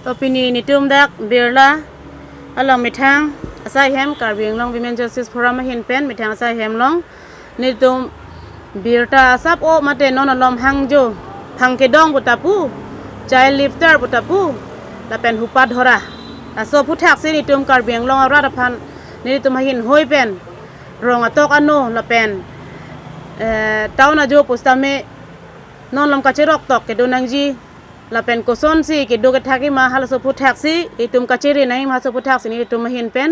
ต่อปีนี้นิตุมดักเบียร์ละอลองไม่ทางอาศัยแฮมการเบียงลอง Women Justice Forum มาเห็นเป็นไม่ทางอาศัยแฮมลองนิตุมเบียร์ตาซับโอมาเตนนอนลอมหังโจพังเกดองบุตรปูChild Lifter บุตรปูและเป็นหุปัดหระแต่โซพุทธักษินิตุมการเบียงลองรัฐพันธ์นิตุมมาเห็นห้อยเป็นรองอัตกอันโนและเป็นตาวนาโจปุสตาเมนอนลำกระเชรอกตอกเกโดนังจีละเป็นกุศลสิเกโดกทักิมาฮัลโซพุทธักษิอิตุมกระเชรีนัยมาโซพุทธักษินิตุมมาเห็นเป็น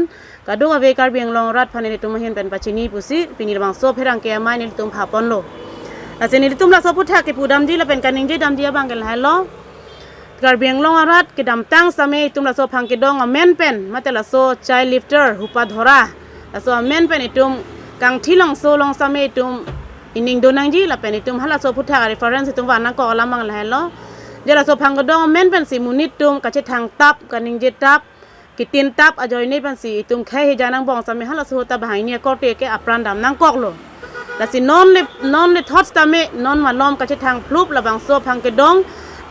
กระดูกเวการเบียงลองรัฐพันธ์นิตุมมาเห็นเป็นปัจจินีปุสิปีนี้บางโซเพรังเกียร์ไม้นิตุมหาปนโลและสิ่งนิตุมละโซพุทธักกิปูดำจีละเป็นการนิงจีดำจีบางกันหลายล้อการเบียงลองรัฐกิดำตั้งสมัยตุมละโซพังกิดองอเมนเป็นมาแต่ละโซ Child Lifter หุปัดหระละโซอเมนเป็นอิตุมกังที่ลองโซลองสมัยตุมอินิงโดนังจีละเป็นตุมฮัลโซพุทธะเรฟเฟอเรนซ์ตุมวานังกอลามังละเฮลโลเจลาโซพังกดองเมนเป็นสีมุนิตุมกะเชทางตับกันนิงเจตับกิตินตับอจอยนี่เป็นสีตุมแค่เฮจานังบองสมัยฮัลโซตาบหายเนี่ยก็เตะแกอัปรันดำนังกอกโลละสินอนเลทอสตาเมนอนมาล้อมกะเชทางพลุบละบางโซพังกดอง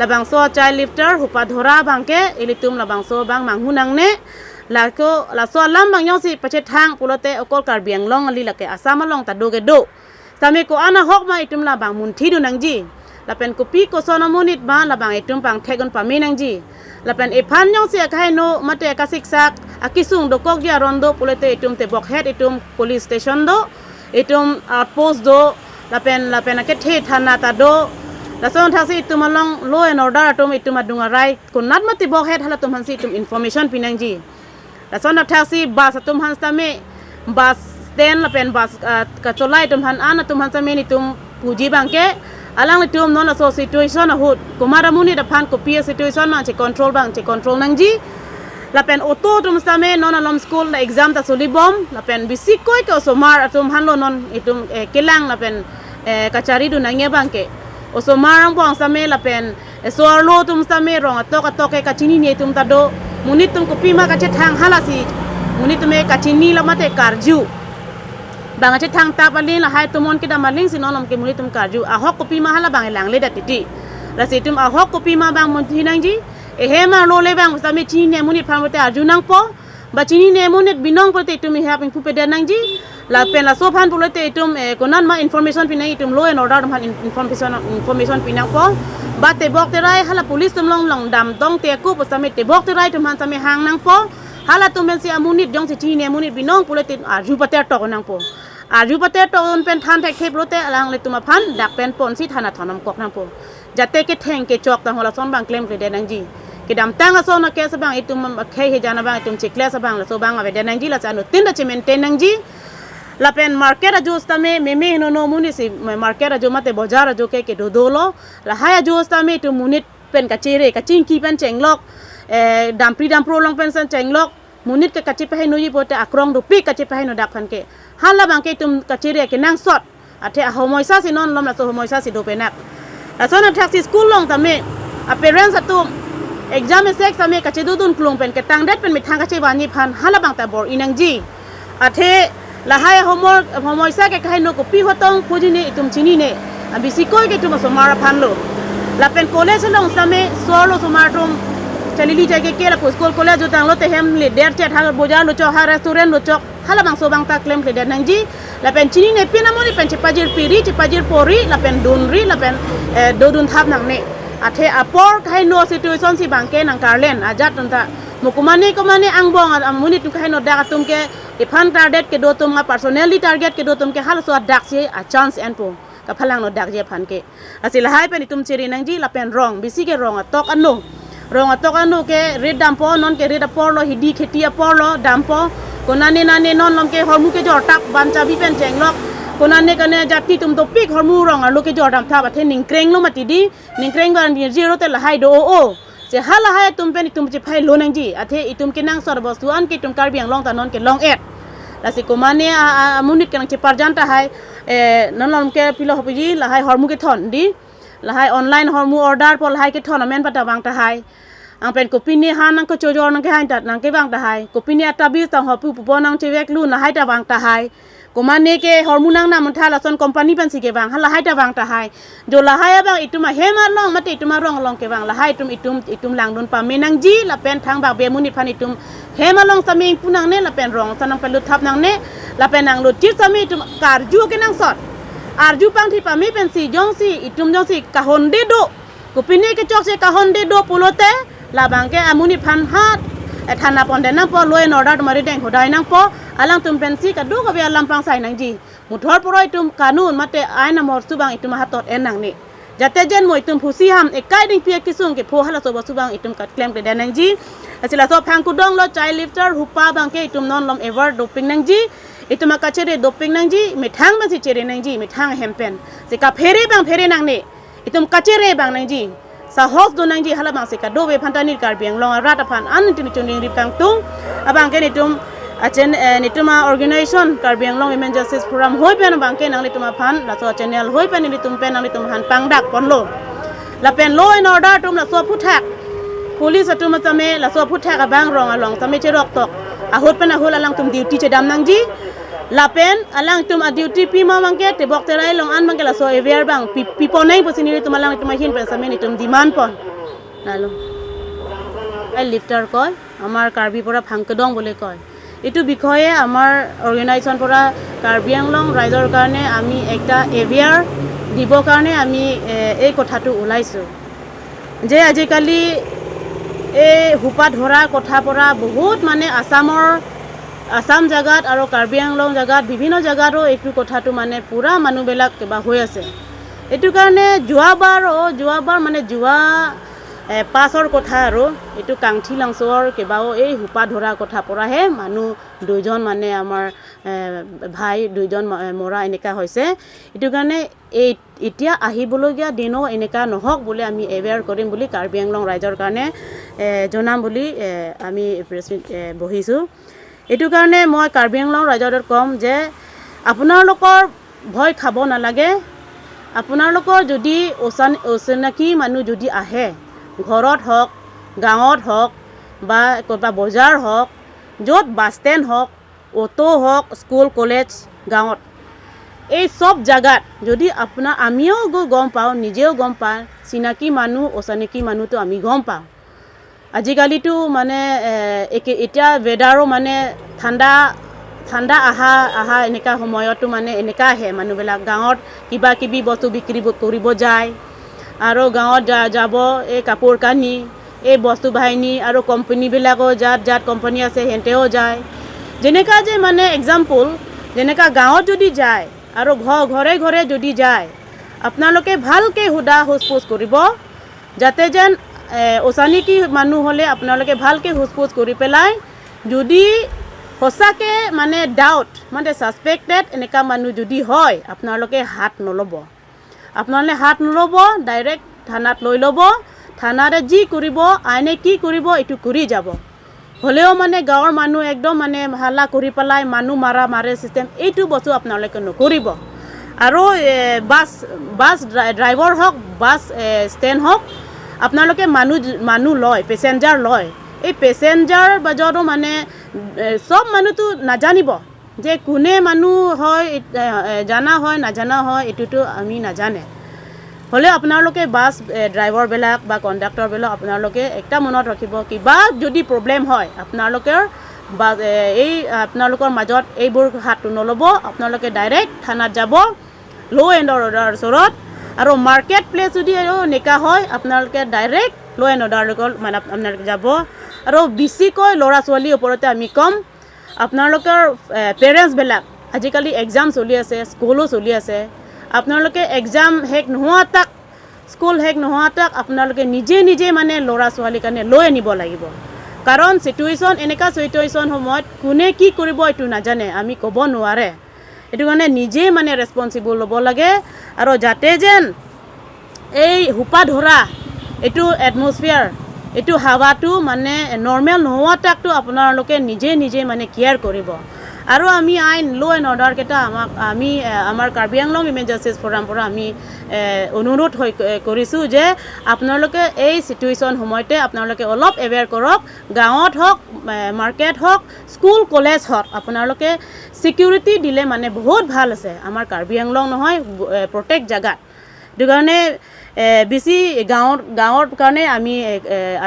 ละบางโซChild Lifterหุปัดหระบางแกอิลิตุมละบางโซบางมังหุนังเนละก็ละโซลำบางยองสิประเชทางปุโรเตอกอลการเบียงลองอลีละแกอาสามาลองตัดดูเกโดสามีก็อานาฮอกมาอิตุมลาบางมุนที่ดูนังจีละเป็นกุปีก็โซนามุนิดบ้านละบางอิตุมปังเทกันปามีนังจีละเป็นเอพันยองเสียใครโนมาเตะกสิกซักอากิซุงดกอกยารอนโดปุเลเตอิตุมเตบอกเฮดอิตุม police station โดอิตุมoutpost โดละเป็นอาเกตเทธานาตาโดละส่วนทักษิอิตุมลอง law and order อิตุมมาดุงอะไรคนนัดมาติบอกเฮดฮัลโหลตุมฮันซิอิตุม information พินังจีละส่วนทักษิบาสตุมฮันสตาเมบาสstand la pen bas kacolai tum han ana tum han sameni tum puji bangke alang le tum non so situation hut kumara muni da phan ko pia situation ma che control nangji la pen auto tum same non alom school la exam ta soli bom la pen bisik koi ko so mar tum han lo non itum kelang la pen kachari du nangye bangke o so marang bong same la pen so lo tum same rong atok ke kachini ni tum ta do muni tum ko pi ma ka che thang halasi muni tum e kachini la mate karjuบางอาทิตย์ทางตาปลินละให้ตุมอนกิดามาลิงสิน้องลำเกมุลิตุมการจูอาฮอกกุปีมาฮัลละบางหลังเลดัดติละสิตุมอาฮอกกุปีมาบางมุนที่นังจีเฮมาโลเลบางสามีจีเนมุนิพามุเตอาจูนังปอบาจีนีเนมุนิบินองปติตุมเฮเป็นผู้เป็นนังจีละเป็นละโซพันปุโรเตตุมคนนั้นมาอินฟอร์เมชันปีนังตุมโลเอนอร์ดาร์มันอินฟอร์เมชันปีนังปอบาเตบอกเตไรฮัลละ police ตุมลองดำต้องเตะกู้ปสามีเตบอกเตไรตุมฮันสามีหางนังปอฮัลละตุมเป็นเสียมุนิดยองสิจีเนมุนิบินองปุโรเตอาจูปเตอร์ตอกนังปออายุประเทศตนเป็นทานแท็กเทปรถเตะอลังเลยตุมาพันดักเป็นปนสิธนาถอนน้ำกอกน้ำปูจัดเตะเกตแทงเกจอกต่างหัวละซ้อนบางเคลมเกเดนังจีเกดำตั้งละโซนเกสบางไอตุมเคยเฮจานาบางไอตุมเชคเลสบางละโซบางอะไรเดนังจีละจานุตินละเชเมนเตนังจีละเป็นมาร์เก็ตอายุสตาเมโนโนมุนิสิมาร์เก็ตอายุมาเตบอจาร์อายุเกโดโดโลละให้อายุสตาเมตุมุนิตเป็นกะเจเรกะจิงกีเป็นเจงล็อกดัมพรีดัมโปรลองเป็นเจงล็อกมุนิตกะจิไปให้นุยโปเตอะกรองดูปีกะจิไปให้นุดักพันเกฮัลละบางเกตุมกะจิเรกนั่งสดอาเทอะโฮโมยซาสินอนลมละโซโฮโมยซาสิโดเปนักละโซนแท็กซี่สคูลลองตะเมอะเปเรนซ์ตุมเอ็กซามเซ็กตะเมกะจิดูดุนกลุงเป็นกะตังเด็ดเป็นมิทางกะจิวานิพันฮัลละบางตะบอร์อินังจีอาเทละให้โฮโมยซาเกะให้นุกปีหัวตองพูจิเนตุมชินีเนอะบิซิโกเกตุมสมาราพันโลละเป็นโคเลจลองตะเมโซโลสมาตุมचलिली जाके के ला school college जो तांग लो ते हम ले der चेट हा बोजा लो चो हा रेस्टोरेंट लो चो हाला bang so bang ta claim le der nangji la pen chini ne pina mo ni pen chepajir piri chepajir pori la pen dunri la pen dodun thap nang ne athe apor khai no situation si bang ke nang karlen ajat tanta mukumani komani angbong amuni tu khai no da tum ke ifan target ke do tum personally target ke do tum ke hal so dak si a chance and po ka phalang no dak je phan ke asila hai pen tum chiri nangji la pen wrong bisi ke wrong atok anu rong atok anu ke red dampo non ke red apolo hidi kheti apolo dampo konane nane non lom ke hormu ke jor tak bancha bi pen chenglok konane kane jati tum topik hormu rong alu ke jor dam tha ba the ningkreng lo mati di ningkreng ban ni zero te la hai do o se hala hai tum pen tum che phai lo nang ji athe itum ke nang sor bostu an ke tum kar biang long ta non ke long et la si komane amunit ke nang che parjan ta hai non lom ke pilo hopi la hai hormu ke thon di la hai online hormu order pol hai ke thon amen pata bang ta hai ang pen kopi ni han nang ko chojor nang ke hai tat nang ke bang ta hai kopi ni atabi tang hopu pupo nang chewek lu na hai ta bang ta hai Komane ke hormunang na mentha la son company pan si ke bang hala hai ta bang ta hai jo la hai bang itu ma he ma long mate itu ma rong long ke bang la hai itum lang don pa menang ji la pen thang ba be munit pan itum he ma long sami punang ne la pen rong sanang pelut thap nang ne la pen nang lut chit sami itum karju ke nang sot arju pang thi pa mi pen si jong si itum jong si kahon de do kupini ke chok se kahon de do pulote la bang ke amuni phan hat thana pon de nang po loin order mari deng hodai nang po alang tum pensi ka du ka be alam pang sai nang ji muthor poroi tum kanun mate aina mor subang itum hatot enang ni jate jen moi tum phusi ham ekai ding pie kisung ke pho hala so subang itum kat claim ke nang ji asila so phang ku dong lo child lifter hupa bang ke itum non lom ever doping nang ji itum ka chere doping nang ji mithang ban si chere nang ji mithang hempen se ka phere bang phere nang ni itum ka chere bang nang ji sa hos do nang ji hala bang se ka do be phantani kar biang long rat phan an tin chuning ri pang tung abang ke itum achen nituma organization karbiang long women justice forum hoi pen bangke nang lituma phan la so channel hoi pen litum pen nang litum han pangdak ponlo la pen law and order tum la so puthak police atum tame la so puthak abang rong along tame cherok tok a hot pen a hol alang tum duty che dam nang ji la pen alang tum a duty pi ma mangke te bok terai long an mangke la so ever bang pipo nai posini litum alang litum hin pen same litum demand pon nalo ai lifter koy amar karbi pora phangkedong bole koy itu বিষয়ে আমার organisation পৰা কাৰ্বি আংলং ৰাইজৰ কাৰণে আমি একটা এভিয়াৰ দিব কাৰণে আমি এই কথাটো ওলাইছো যে আজিকালি এই হুপা ধৰা কথা পৰা বহুত মানে আসাম জাগাত আৰু কাৰ্বি আংলং জাগাত বিভিন্ন জাগাতো এইটো কথাটো মানে পুৰা মানুহবিলাক কিবা হৈ আছে এইটো কাৰণে যোৱাবাৰ মানে যোৱা পাছৰ কথা আৰু এটো কাংঠি লাংছৰ কেবাও এই হুপা ধৰা কথা পৰাহে মানুহ দুইজন মানে আমাৰ ভাই দুইজন মৰা এনেকা হৈছে এটো কাৰণে এই এতিয়া আহিবলগীয়া দিনো এনেকা নহওক বুলি আমি এৱেৰ কৰিম বুলি কাৰ্বি আংলং ৰাইজৰ কাৰণে জনাম বুলি আমি বহিছো এটো কাৰণে মই কাৰ্বি আংলং ৰাইজৰ কম যে আপোনালোকৰ ভয় খাব নালাগে আপোনালোকৰ যদি অচিনাকি মানুহ যদি আহে ঘৰত হওক গাঁৱত হওক বা ক'ৰবা বজাৰ হওক য'ত বাছ ষ্টেণ্ড হওক অটো হওক স্কুল কলেজ গাঁৱত এই সব জায়গাত যদি আমিও গম পাওঁ নিজেও গম পাওঁ চিনাকি মানুহ অচিনাকি মানুহটো আমি গম পাওঁ আজিকালিতো মানে এতিয়া ৱেডাৰো মানে ঠাণ্ডা আহা এনেকা সময়তো মানে এনেকা আহে মানুহবিলাক গাঁৱত কিবা কিবি বস্তু বিক্ৰী কৰিব যায় আৰু গাঁৱত যাব এই কাপোৰ কানি এই বস্তু বাহিনী আৰু কোম্পানীবিলাকো যাত কোম্পানী আছে হেঁতেও যায় যেনেকা যে মানে এক্সাম্পল যেনেকা গাঁৱত যদি যায় আৰু ঘৰে যদি যায় আপোনালোকে ভালকে হুদা হুচপুচ কৰিব যাতে যেন অচিনাকি মানুহ হ'লে আপোনালোকে ভালকে হুচপুচ কৰি পেলাই যদি সঁচাকে মানে ডাউট মানে সাসপেক্টেড এনেকা মানুহ যদি হয় আপোনালোকে হাত নলব ডাইৰেক্ট থানাত লৈ ল'ব থানাৰে যি কৰিব আইনে কি কৰিব এটো কৰি যাব হলেও মানে গাঁৱৰ মানুহ একদম মানে হাল্লা কৰি পেলাই মানুহ মাৰে সিস্টেম এইটো বস্তু আপোনালোকে নকৰিব আৰু বাস ড্ৰাইভাৰ হওক বাস ষ্টেণ্ড হওক আপোনালোকে মানুহ লয় পেছেঞ্জাৰ লয় এই পেছেঞ্জাৰ বাজৰো মানে সব মানুহটো নাজানিব যে কোনে মানুহ হয় জানা হয় নাজানা হয় এটোটো আমি নাজানে হলে আপোনালোকে বাস ড্ৰাইভাৰ বিলাক বা কণ্ডাক্টৰ বিলাক আপোনালোকে একটা মনত ৰাখিব কিবা যদি প্ৰবলেম হয় আপোনালোকৰ মাজত এইবোৰ হাতটো নলব আপোনালোকে ডাইৰেক্ট থানাত যাব ল এণ্ড অৰ্ডাৰ ওচৰত আৰু মাৰ্কেট প্লেচ যদি নেকা হয় আপোনালোকে ডাইৰেক্ট ল এণ্ড অৰ্ডাৰ মানে আপোনালোকে যাব আৰু বেছিকৈ ল'ৰা ছোৱালীৰ ওপৰতে আমি কম আপোনালোকৰ পেৰেণ্টছবিলাক আজিকালি এক্সাম চলি আছে স্কুলো চলি আছে আপোনালোকে এক্সাম শেষ নোহোৱা তাক আপোনালোকে নিজে মানে ল'ৰা ছোৱালীৰ কাৰণে লৈ আনিব লাগিব কাৰণ এনেকা চিটুৱেশ্যন সময়ত কোনে কি কৰিব এইটো নাজানে আমি ক'ব নোৱাৰে এইটো কাৰণে নিজে মানে ৰেছপন্সিবল ল'ব লাগে আৰু যাতে যেন এই হুপা ধৰা এইটো এটমছফিয়াৰ এইটো হাৱাটো মানে নৰ্মেল নোহোৱা তাকটো আপোনালোকে নিজে মানে কেয়াৰ কৰিব আৰু আমি আইন ল' এণ্ড অৰ্ডাৰ কেইটা আমি আমাৰ কাৰ্বি আংলং উইমেন জাষ্টিছ ফ'ৰামৰ পৰা আমি অনুৰোধ কৰিছোঁ যে আপোনালোকে এই চিটুৱেশ্যন সময়তে আপোনালোকে অলপ এৱেৰ কৰক গাঁৱত হওক মাৰ্কেট হওক স্কুল কলেজ হওক আপোনালোকে ছিকিউৰিটি দিলে মানে বহুত ভাল আছে আমাৰ কাৰ্বি আংলং নহয় প্ৰত্যেক জেগাত সেইটো কাৰণে বেছি গাঁৱৰ কাৰণে আমি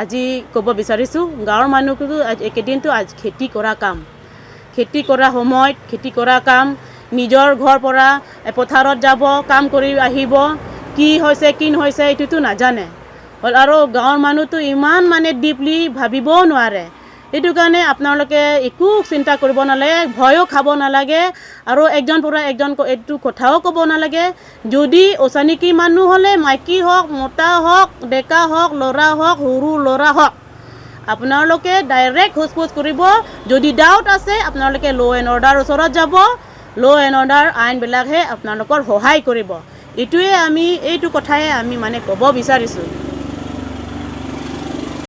আজি ক'ব বিচাৰিছোঁ গাঁৱৰ মানুহটো একেদিনটো খেতি কৰা সময়ত খেতি কৰা কাম নিজৰ ঘৰ পৰা পথাৰত যাব কাম কৰি আহিব কি হৈছে কি নহৈছে এইটোতো নাজানে আৰু গাঁৱৰ মানুহটো ইমান মানে ডিপলি ভাবিবও নোৱাৰে এইটো কাৰণে আপোনালোকে একো চিন্তা কৰিব নালাগে ভয়ো খাব নালাগে আৰু একজন পৰা একজন এইটো কথাও ক'ব নালাগে যদি অচিনাকি মানুহ হ'লে মাইকী হওক মতা হওক ডেকা হওক ল'ৰা হওক সৰু ল'ৰা হওক আপোনালোকে ডাইৰেক্ট সোধ কৰিব যদি ডাউট আছে আপোনালোকে ল' এণ্ড অৰ্ডাৰ ওচৰত যাব ল' এণ্ড অৰ্ডাৰ আইনবিলাকহে আপোনালোকৰ সহায় কৰিব এইটোৱে এইটো কথাই আমি মানে ক'ব বিচাৰিছোঁ